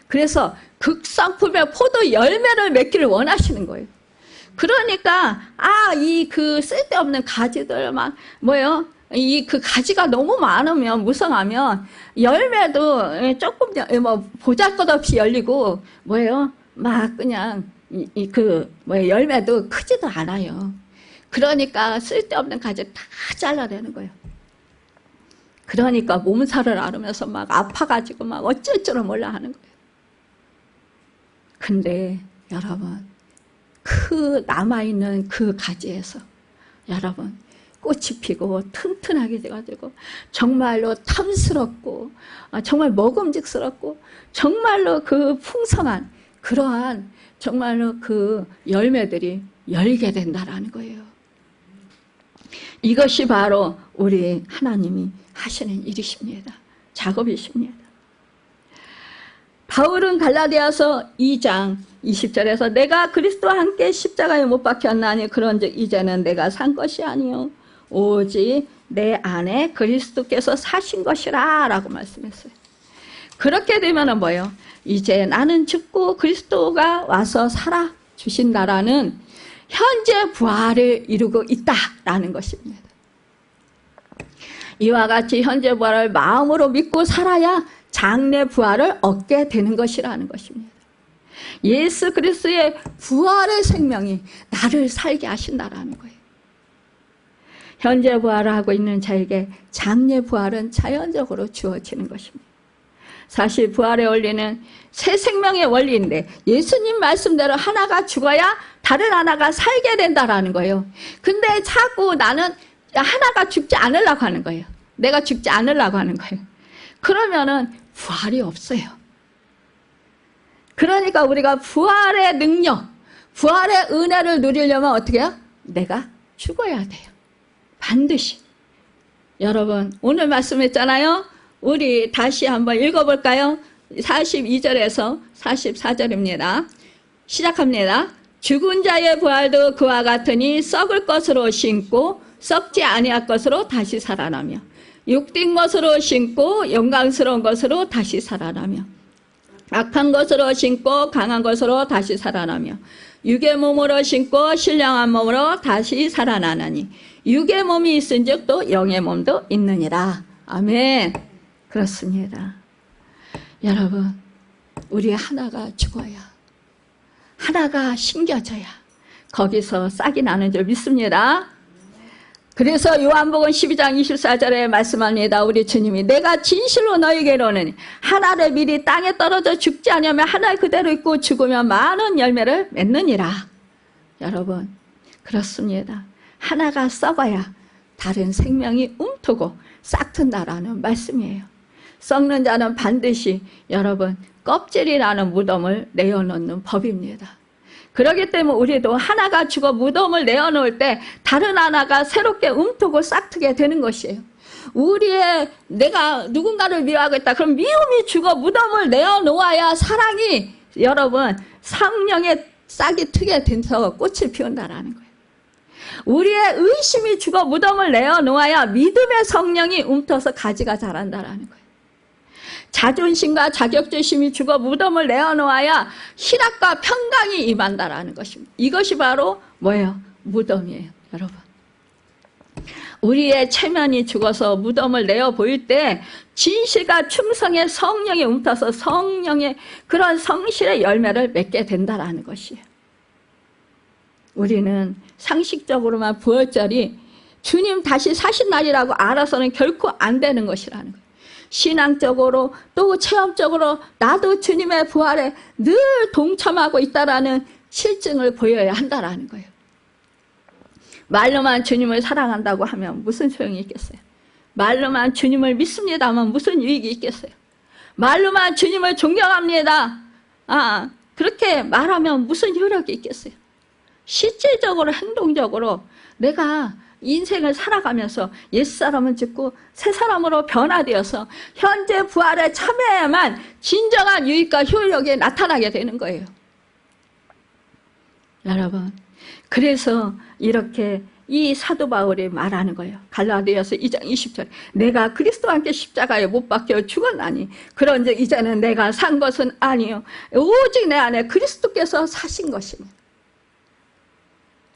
그래서 극상품의 포도 열매를 맺기를 원하시는 거예요. 그러니까 이 그 쓸데없는 가지들 막 뭐예요? 이 그 가지가 너무 많으면 무성하면 열매도 조금 뭐 보잘것없이 열리고 뭐예요? 막 그냥 열매도 크지도 않아요. 그러니까 쓸데없는 가지 다 잘라내는 거예요. 그러니까 몸살을 앓으면서 막 아파가지고 막 어쩔 줄을 몰라 하는 거예요. 근데 여러분 그 남아있는 그 가지에서 여러분 꽃이 피고 튼튼하게 돼가지고 정말로 탐스럽고 정말 먹음직스럽고 정말로 그 풍성한 그러한 정말로 그 열매들이 열게 된다라는 거예요. 이것이 바로 우리 하나님이 하시는 일이십니다. 작업이십니다. 바울은 갈라디아서 2장 20절에서 내가 그리스도와 함께 십자가에 못 박혔나니 그런즉 이제는 내가 산 것이 아니요 오직 내 안에 그리스도께서 사신 것이라 라고 말씀했어요. 그렇게 되면은 뭐예요? 이제 나는 죽고 그리스도가 와서 살아주신다라는 현재 부활을 이루고 있다라는 것입니다. 이와 같이 현재 부활을 마음으로 믿고 살아야 장래 부활을 얻게 되는 것이라는 것입니다. 예수 그리스도의 부활의 생명이 나를 살게 하신다라는 거예요. 현재 부활을 하고 있는 자에게 장래 부활은 자연적으로 주어지는 것입니다. 사실 부활의 원리는 새 생명의 원리인데 예수님 말씀대로 하나가 죽어야 다른 하나가 살게 된다라는 거예요. 근데 자꾸 나는 하나가 죽지 않으려고 하는 거예요. 내가 죽지 않으려고 하는 거예요. 그러면은 부활이 없어요. 그러니까 우리가 부활의 능력, 부활의 은혜를 누리려면 어떻게 해요? 내가 죽어야 돼요. 반드시. 여러분 오늘 말씀했잖아요. 우리 다시 한번 읽어볼까요? 42절에서 44절입니다. 시작합니다. 죽은 자의 부활도 그와 같으니 썩을 것으로 신고 썩지 아니할 것으로 다시 살아나며 육된 것으로 신고 영광스러운 것으로 다시 살아나며 악한 것으로 신고 강한 것으로 다시 살아나며 육의 몸으로 신고 신령한 몸으로 다시 살아나나니 육의 몸이 있은즉 또 영의 몸도 있느니라. 아멘. 그렇습니다. 여러분 우리 하나가 죽어야 하나가 심겨져야 거기서 싹이 나는 줄 믿습니다. 그래서 요한복음 12장 24절에 말씀합니다. 우리 주님이 내가 진실로 너에게 이르노니 하나를 미리 땅에 떨어져 죽지 않으면 하나 그대로 있고 죽으면 많은 열매를 맺느니라. 여러분 그렇습니다. 하나가 썩어야 다른 생명이 움트고 싹튼다라는 말씀이에요. 썩는 자는 반드시 여러분 껍질이라는 무덤을 내어놓는 법입니다. 그렇기 때문에 우리도 하나가 죽어 무덤을 내어놓을 때 다른 하나가 새롭게 움트고 싹트게 되는 것이에요. 내가 누군가를 미워하고 있다. 그럼 미움이 죽어 무덤을 내어놓아야 사랑이 여러분 성령의 싹이 트게 돼서 꽃을 피운다라는 거예요. 우리의 의심이 죽어 무덤을 내어놓아야 믿음의 성령이 움터서 가지가 자란다라는 거예요. 자존심과 자격지심이 죽어 무덤을 내어놓아야 희락과 평강이 임한다라는 것입니다. 이것이 바로 뭐예요? 무덤이에요, 여러분. 우리의 체면이 죽어서 무덤을 내어 보일 때 진실과 충성의 성령이 움터서 성령의 그런 성실의 열매를 맺게 된다라는 것이에요. 우리는 상식적으로만 부활절이 주님 다시 사신 날이라고 알아서는 결코 안 되는 것이라는 거예요. 신앙적으로 또 체험적으로 나도 주님의 부활에 늘 동참하고 있다라는 실증을 보여야 한다라는 거예요. 말로만 주님을 사랑한다고 하면 무슨 소용이 있겠어요? 말로만 주님을 믿습니다 하면 무슨 유익이 있겠어요? 말로만 주님을 존경합니다. 그렇게 말하면 무슨 효력이 있겠어요? 실질적으로 행동적으로 내가 인생을 살아가면서 옛사람은 죽고 새사람으로 변화되어서 현재 부활에 참여해야만 진정한 유익과 효력이 나타나게 되는 거예요. 여러분 그래서 이렇게 이 사도 바울이 말하는 거예요. 갈라디아서 2장 20절 내가 그리스도와 함께 십자가에 못 박혀 죽었나니 그런즉 이제는 내가 산 것은 아니요 오직 내 안에 그리스도께서 사신 것입니다.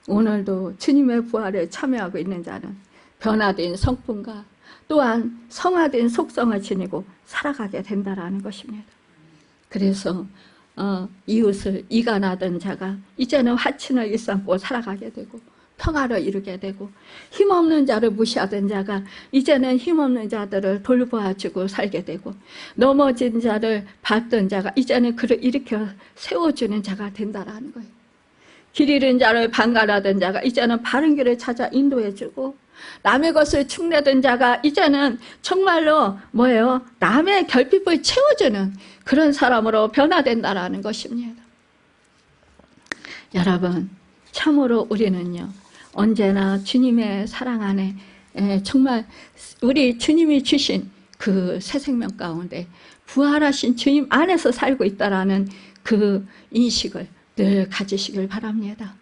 오늘도 주님의 부활에 참여하고 있는 자는 변화된 성품과 또한 성화된 속성을 지니고 살아가게 된다라는 것입니다. 그래서 이웃을 이간하던 자가 이제는 화친을 일삼고 살아가게 되고 평화를 이루게 되고 힘없는 자를 무시하던 자가 이제는 힘없는 자들을 돌보아주고 살게 되고 넘어진 자를 밟던 자가 이제는 그를 일으켜 세워주는 자가 된다라는 거예요. 길 잃은 자를 방관하던 자가 이제는 바른 길을 찾아 인도해주고 남의 것을 축내던 자가 이제는 정말로 뭐예요? 남의 결핍을 채워주는 그런 사람으로 변화된다라는 것입니다. 여러분 참으로 우리는요 언제나 주님의 사랑 안에 정말 우리 주님이 주신 그 새 생명 가운데 부활하신 주님 안에서 살고 있다라는 그 인식을 늘 가지시길 바랍니다.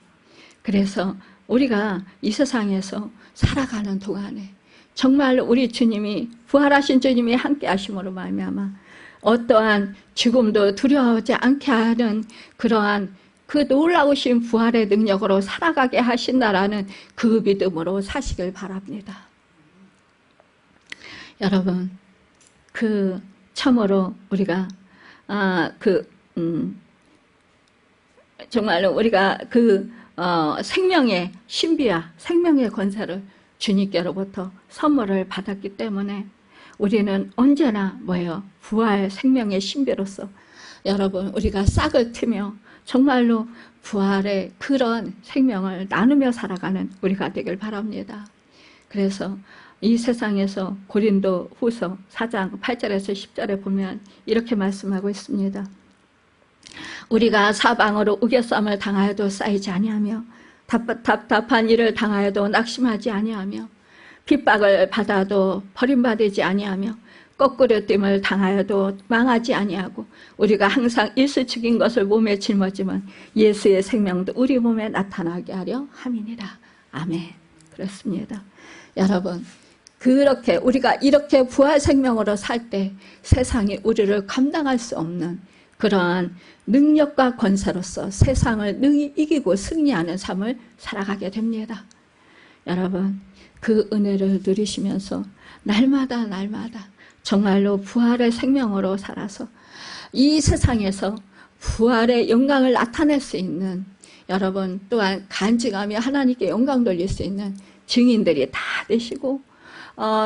그래서 우리가 이 세상에서 살아가는 동안에 정말 우리 주님이 부활하신 주님이 함께 하심으로 말미암아 어떠한 죽음도 두려워하지 않게 하는 그러한 그 놀라우신 부활의 능력으로 살아가게 하신다라는 그 믿음으로 사시길 바랍니다. 여러분, 참으로 우리가 정말로 우리가 생명의 신비와 생명의 권세를 주님께로부터 선물을 받았기 때문에 우리는 언제나 부활 생명의 신비로서 여러분 우리가 싹을 트며 정말로 부활의 그런 생명을 나누며 살아가는 우리가 되길 바랍니다. 그래서 이 세상에서 고린도 후서 4장 8절에서 10절에 보면 이렇게 말씀하고 있습니다. 우리가 사방으로 우겨쌈을 당하여도 쌓이지 아니하며 답답한 일을 당하여도 낙심하지 아니하며 핍박을 받아도 버림받지 아니하며 거꾸로 뜸을 당하여도 망하지 아니하고 우리가 항상 일수축인 것을 몸에 짊어지면 예수의 생명도 우리 몸에 나타나게 하려 함이니라. 아멘. 그렇습니다. 여러분, 그렇게 우리가 이렇게 부활 생명으로 살 때 세상이 우리를 감당할 수 없는 그러한 능력과 권세로서 세상을 능히 이기고 승리하는 삶을 살아가게 됩니다. 여러분, 그 은혜를 누리시면서 날마다 정말로 부활의 생명으로 살아서 이 세상에서 부활의 영광을 나타낼 수 있는 여러분 또한 간증하며 하나님께 영광 돌릴 수 있는 증인들이 다 되시고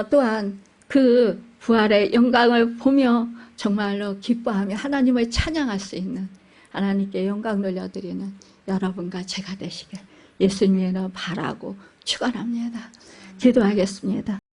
또한 그 부활의 영광을 보며 정말로 기뻐하며 하나님을 찬양할 수 있는 하나님께 영광 돌려드리는 여러분과 제가 되시길 예수님의 이름으로 바라고 축원합니다. 기도하겠습니다.